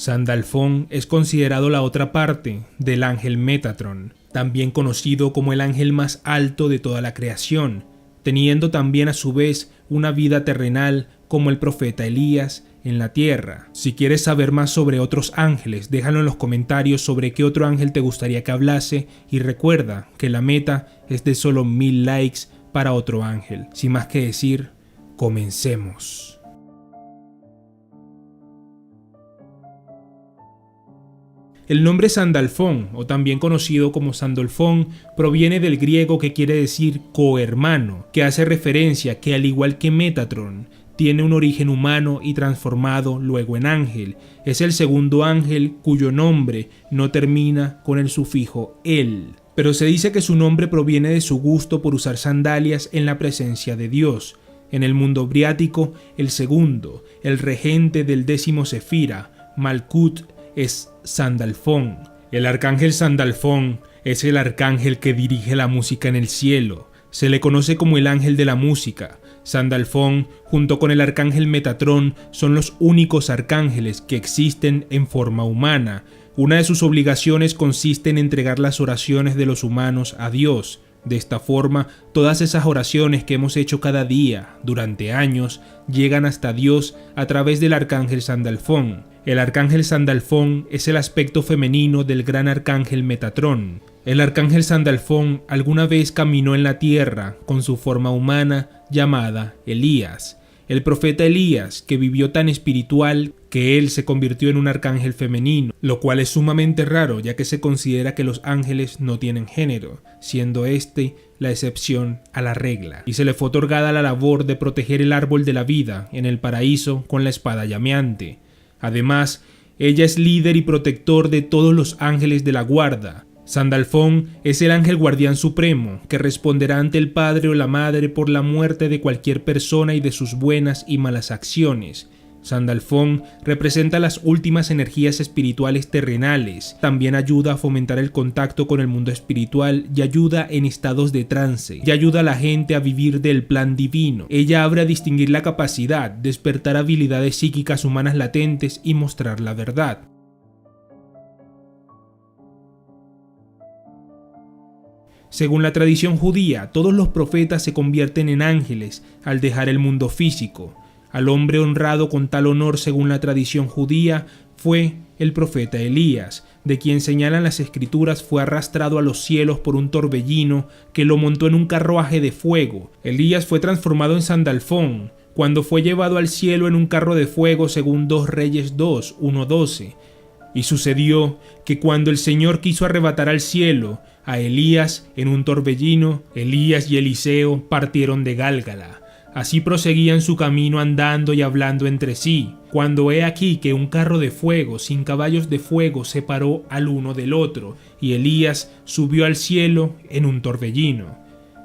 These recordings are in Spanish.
Sandalfón es considerado la otra parte del ángel Métatron, también conocido como el ángel más alto de toda la creación, teniendo también a su vez una vida terrenal como el profeta Elías en la tierra. Si quieres saber más sobre otros ángeles, déjalo en los comentarios sobre qué otro ángel te gustaría que hablase, y recuerda que la meta es de solo 1000 likes para otro ángel. Sin más que decir, comencemos. El nombre Sandalfón, o también conocido como Sandolfón, proviene del griego que quiere decir cohermano, que hace referencia que al igual que Métatron, tiene un origen humano y transformado luego en ángel. Es el segundo ángel cuyo nombre no termina con el sufijo el. Pero se dice que su nombre proviene de su gusto por usar sandalias en la presencia de Dios. En el mundo briático, el segundo, el regente del 10º Sefira, Malkut, es Sandalfón. El arcángel Sandalfón es el arcángel que dirige la música en el cielo. Se le conoce como el ángel de la música. Sandalfón, junto con el arcángel Metatrón, son los únicos arcángeles que existen en forma humana. Una de sus obligaciones consiste en entregar las oraciones de los humanos a Dios. De esta forma, todas esas oraciones que hemos hecho cada día, durante años, llegan hasta Dios a través del arcángel Sandalfón. El arcángel Sandalfón es el aspecto femenino del gran arcángel Metatrón. El arcángel Sandalfón alguna vez caminó en la tierra con su forma humana llamada Elías. El profeta Elías, que vivió tan espiritual que él se convirtió en un arcángel femenino, lo cual es sumamente raro ya que se considera que los ángeles no tienen género, siendo este la excepción a la regla, y se le fue otorgada la labor de proteger el árbol de la vida en el paraíso con la espada llameante. Además, ella es líder y protector de todos los ángeles de la guarda. Sandalfón es el ángel guardián supremo que responderá ante el padre o la madre por la muerte de cualquier persona y de sus buenas y malas acciones. Sandalfón representa las últimas energías espirituales terrenales, también ayuda a fomentar el contacto con el mundo espiritual y ayuda en estados de trance, y ayuda a la gente a vivir del plan divino. Ella abre a distinguir la capacidad, despertar habilidades psíquicas humanas latentes y mostrar la verdad. Según la tradición judía, todos los profetas se convierten en ángeles al dejar el mundo físico. Al hombre honrado con tal honor según la tradición judía fue el profeta Elías, de quien señalan las escrituras fue arrastrado a los cielos por un torbellino que lo montó en un carruaje de fuego. Elías fue transformado en Sandalfón cuando fue llevado al cielo en un carro de fuego según 2 Reyes 2, 1:12. Y sucedió que cuando el Señor quiso arrebatar al cielo a Elías en un torbellino, Elías y Eliseo partieron de Gálgala. Así proseguían su camino andando y hablando entre sí, cuando he aquí que un carro de fuego sin caballos de fuego separó al uno del otro, y Elías subió al cielo en un torbellino.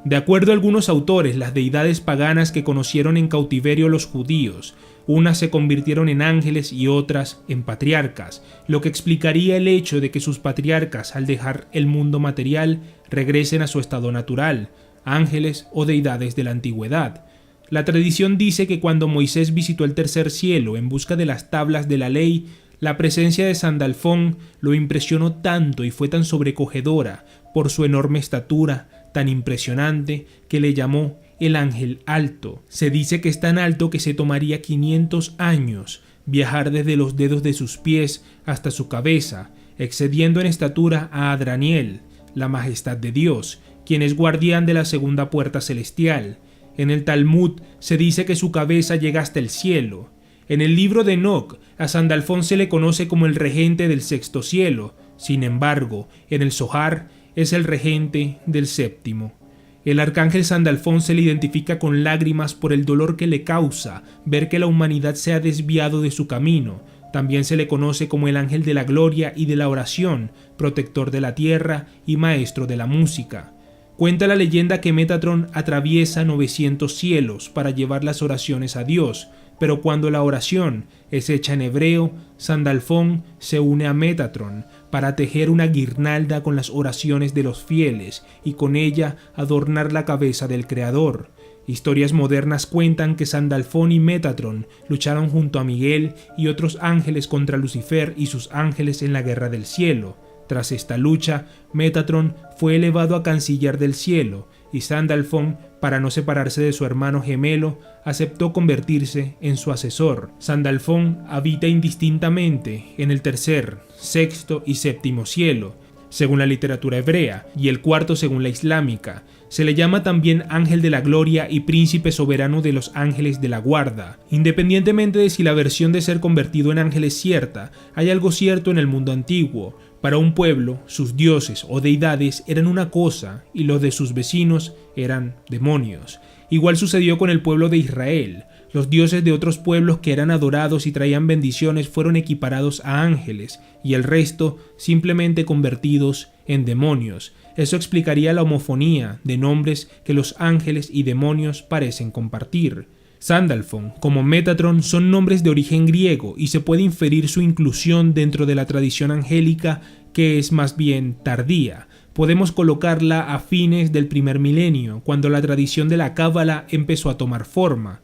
De acuerdo a algunos autores, las deidades paganas que conocieron en cautiverio los judíos, unas se convirtieron en ángeles y otras en patriarcas, lo que explicaría el hecho de que sus patriarcas, al dejar el mundo material, regresen a su estado natural, ángeles o deidades de la antigüedad. La tradición dice que cuando Moisés visitó el tercer cielo en busca de las tablas de la ley, la presencia de Sandalfón lo impresionó tanto y fue tan sobrecogedora por su enorme estatura, tan impresionante, que le llamó el ángel alto. Se dice que es tan alto que se tomaría 500 años viajar desde los dedos de sus pies hasta su cabeza, excediendo en estatura a Adraniel, la majestad de Dios, quien es guardián de la segunda puerta celestial. En el Talmud se dice que su cabeza llega hasta el cielo. En el libro de Enoc, a Sandalfón se le conoce como el regente del sexto cielo. Sin embargo, en el Zohar es el regente del séptimo. El arcángel Sandalfón se le identifica con lágrimas por el dolor que le causa ver que la humanidad se ha desviado de su camino. También se le conoce como el ángel de la gloria y de la oración, protector de la tierra y maestro de la música. Cuenta la leyenda que Métatron atraviesa 900 cielos para llevar las oraciones a Dios, pero cuando la oración es hecha en hebreo, Sandalfón se une a Métatron para tejer una guirnalda con las oraciones de los fieles y con ella adornar la cabeza del Creador. Historias modernas cuentan que Sandalfón y Métatron lucharon junto a Miguel y otros ángeles contra Lucifer y sus ángeles en la Guerra del Cielo. Tras esta lucha, Métatron fue elevado a canciller del cielo y Sandalfón, para no separarse de su hermano gemelo, aceptó convertirse en su asesor. Sandalfón habita indistintamente en el tercer, sexto y séptimo cielo, según la literatura hebrea, y el cuarto según la islámica. Se le llama también ángel de la gloria y príncipe soberano de los ángeles de la guarda. Independientemente de si la versión de ser convertido en ángel es cierta, hay algo cierto en el mundo antiguo. Para un pueblo, sus dioses o deidades eran una cosa y los de sus vecinos eran demonios. Igual sucedió con el pueblo de Israel. Los dioses de otros pueblos que eran adorados y traían bendiciones fueron equiparados a ángeles y el resto simplemente convertidos en demonios. Eso explicaría la homofonía de nombres que los ángeles y demonios parecen compartir. Sandalfón, como Métatron, son nombres de origen griego y se puede inferir su inclusión dentro de la tradición angélica, que es más bien tardía. Podemos colocarla a fines del primer milenio, cuando la tradición de la Cábala empezó a tomar forma.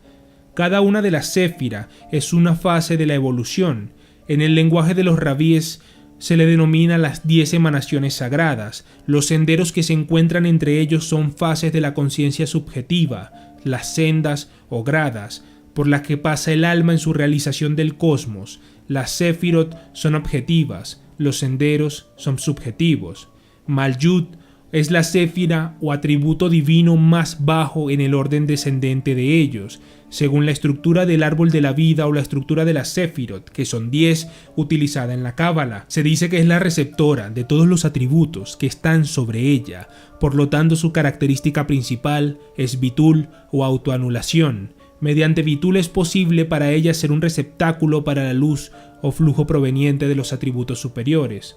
Cada una de las séfira es una fase de la evolución. En el lenguaje de los rabíes se le denomina las 10 emanaciones sagradas. Los senderos que se encuentran entre ellos son fases de la conciencia subjetiva, las sendas o gradas por las que pasa el alma en su realización del cosmos. Las Sefirot son objetivas, los senderos son subjetivos. Maljut es la séfira o atributo divino más bajo en el orden descendente de ellos, según la estructura del árbol de la vida o la estructura de las Sefirot, que son 10, utilizada en la Cábala. Se dice que es la receptora de todos los atributos que están sobre ella, por lo tanto su característica principal es bitul o autoanulación. Mediante bitul es posible para ella ser un receptáculo para la luz o flujo proveniente de los atributos superiores.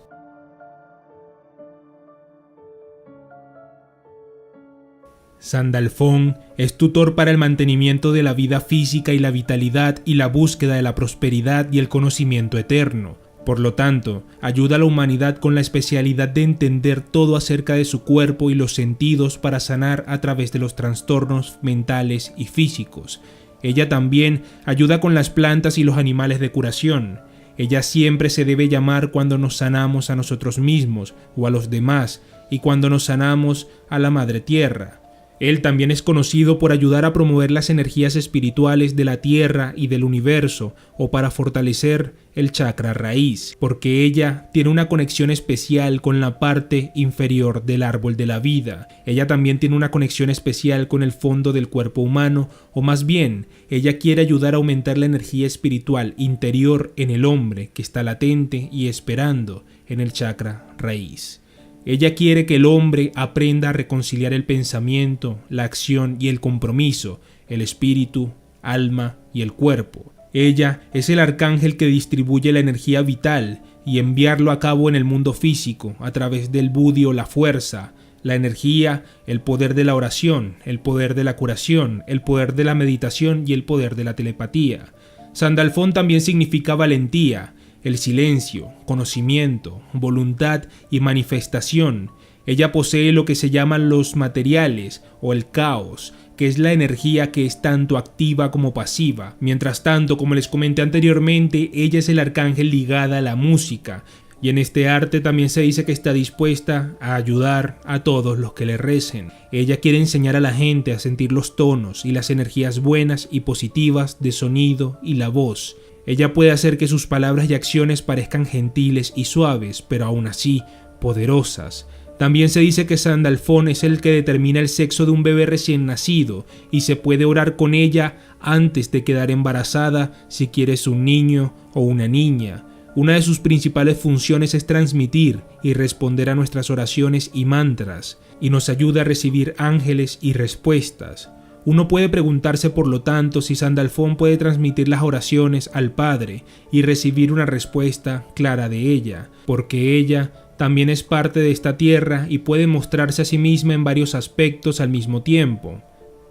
Sandalfón es tutor para el mantenimiento de la vida física y la vitalidad y la búsqueda de la prosperidad y el conocimiento eterno. Por lo tanto, ayuda a la humanidad con la especialidad de entender todo acerca de su cuerpo y los sentidos para sanar a través de los trastornos mentales y físicos. Ella también ayuda con las plantas y los animales de curación. Ella siempre se debe llamar cuando nos sanamos a nosotros mismos o a los demás y cuando nos sanamos a la Madre Tierra. Él también es conocido por ayudar a promover las energías espirituales de la Tierra y del universo, o para fortalecer el chakra raíz, porque ella tiene una conexión especial con la parte inferior del árbol de la vida. Ella también tiene una conexión especial con el fondo del cuerpo humano, o más bien, ella quiere ayudar a aumentar la energía espiritual interior en el hombre que está latente y esperando en el chakra raíz. Ella quiere que el hombre aprenda a reconciliar el pensamiento, la acción y el compromiso, el espíritu, alma y el cuerpo. Ella es el arcángel que distribuye la energía vital y enviarlo a cabo en el mundo físico a través del budi o la fuerza, la energía, el poder de la oración, el poder de la curación, el poder de la meditación y el poder de la telepatía. Sandalfón también significa valentía, el silencio, conocimiento, voluntad y manifestación. Ella posee lo que se llaman los materiales o el caos, que es la energía que es tanto activa como pasiva. Mientras tanto, como les comenté anteriormente, ella es el arcángel ligada a la música, y en este arte también se dice que está dispuesta a ayudar a todos los que le recen. Ella quiere enseñar a la gente a sentir los tonos y las energías buenas y positivas de sonido y la voz. Ella puede hacer que sus palabras y acciones parezcan gentiles y suaves, pero aún así poderosas. También se dice que Sandalfón es el que determina el sexo de un bebé recién nacido y se puede orar con ella antes de quedar embarazada si quieres un niño o una niña. Una de sus principales funciones es transmitir y responder a nuestras oraciones y mantras, y nos ayuda a recibir ángeles y respuestas. Uno puede preguntarse por lo tanto si Sandalfón puede transmitir las oraciones al Padre y recibir una respuesta clara de ella, porque ella también es parte de esta tierra y puede mostrarse a sí misma en varios aspectos al mismo tiempo,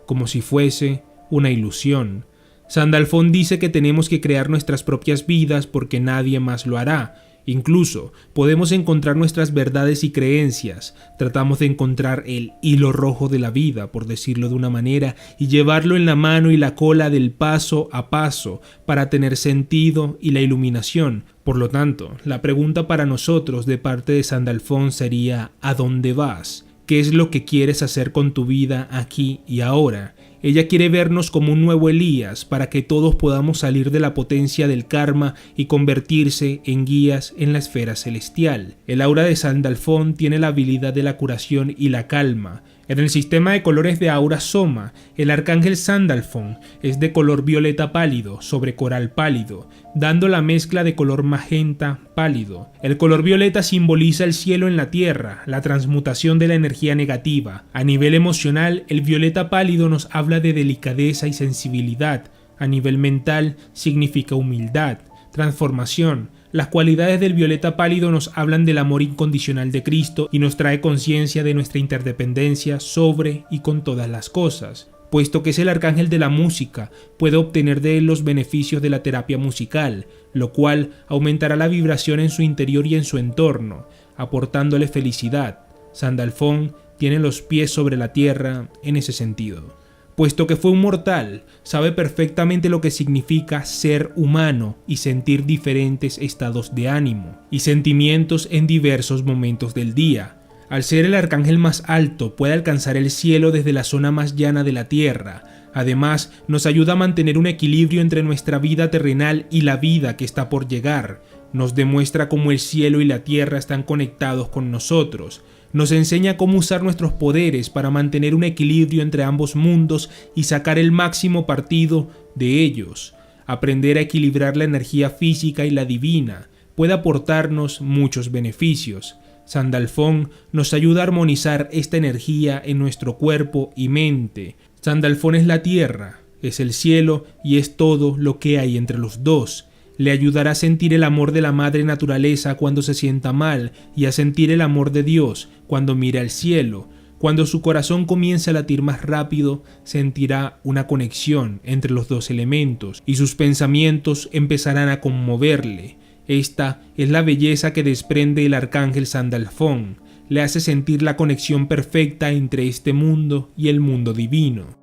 como si fuese una ilusión. Sandalfón dice que tenemos que crear nuestras propias vidas porque nadie más lo hará, Incluso podemos encontrar nuestras verdades y creencias, tratamos de encontrar el hilo rojo de la vida, por decirlo de una manera, y llevarlo en la mano y la cola del paso a paso para tener sentido y la iluminación. Por lo tanto, la pregunta para nosotros de parte de Sandalphon sería: ¿a dónde vas? ¿Qué es lo que quieres hacer con tu vida aquí y ahora? Ella quiere vernos como un nuevo Elías para que todos podamos salir de la potencia del karma y convertirse en guías en la esfera celestial. El aura de Sandalphon tiene la habilidad de la curación y la calma. En el sistema de colores de aura Soma, el arcángel Sandalphon es de color violeta pálido sobre coral pálido, dando la mezcla de color magenta pálido. El color violeta simboliza el cielo en la tierra, la transmutación de la energía negativa. A nivel emocional, el violeta pálido nos habla de delicadeza y sensibilidad. A nivel mental, significa humildad, transformación. Las cualidades del violeta pálido nos hablan del amor incondicional de Cristo y nos trae conciencia de nuestra interdependencia sobre y con todas las cosas. Puesto que es el arcángel de la música, puede obtener de él los beneficios de la terapia musical, lo cual aumentará la vibración en su interior y en su entorno, aportándole felicidad. Sandalphon tiene los pies sobre la tierra en ese sentido. Puesto que fue un mortal, sabe perfectamente lo que significa ser humano y sentir diferentes estados de ánimo y sentimientos en diversos momentos del día. Al ser el arcángel más alto, puede alcanzar el cielo desde la zona más llana de la tierra. Además, nos ayuda a mantener un equilibrio entre nuestra vida terrenal y la vida que está por llegar. Nos demuestra cómo el cielo y la tierra están conectados con nosotros. Nos enseña cómo usar nuestros poderes para mantener un equilibrio entre ambos mundos y sacar el máximo partido de ellos. Aprender a equilibrar la energía física y la divina puede aportarnos muchos beneficios. Sandalphon nos ayuda a armonizar esta energía en nuestro cuerpo y mente. Sandalphon es la tierra, es el cielo y es todo lo que hay entre los dos. Le ayudará a sentir el amor de la madre naturaleza cuando se sienta mal y a sentir el amor de Dios cuando mira al cielo. Cuando su corazón comience a latir más rápido, sentirá una conexión entre los dos elementos y sus pensamientos empezarán a conmoverle. Esta es la belleza que desprende el arcángel Sandalphon. Le hace sentir la conexión perfecta entre este mundo y el mundo divino.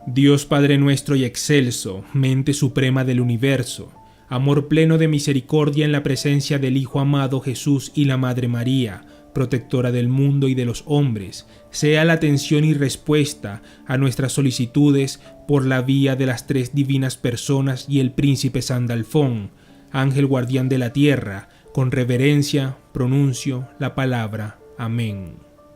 Dios Padre nuestro y excelso, mente suprema del universo, amor pleno de misericordia en la presencia del Hijo amado Jesús y la Madre María, protectora del mundo y de los hombres, sea la atención y respuesta a nuestras solicitudes por la vía de las tres divinas personas y el príncipe Sandalphon, ángel guardián de la tierra. Con reverencia pronuncio la palabra. Amén.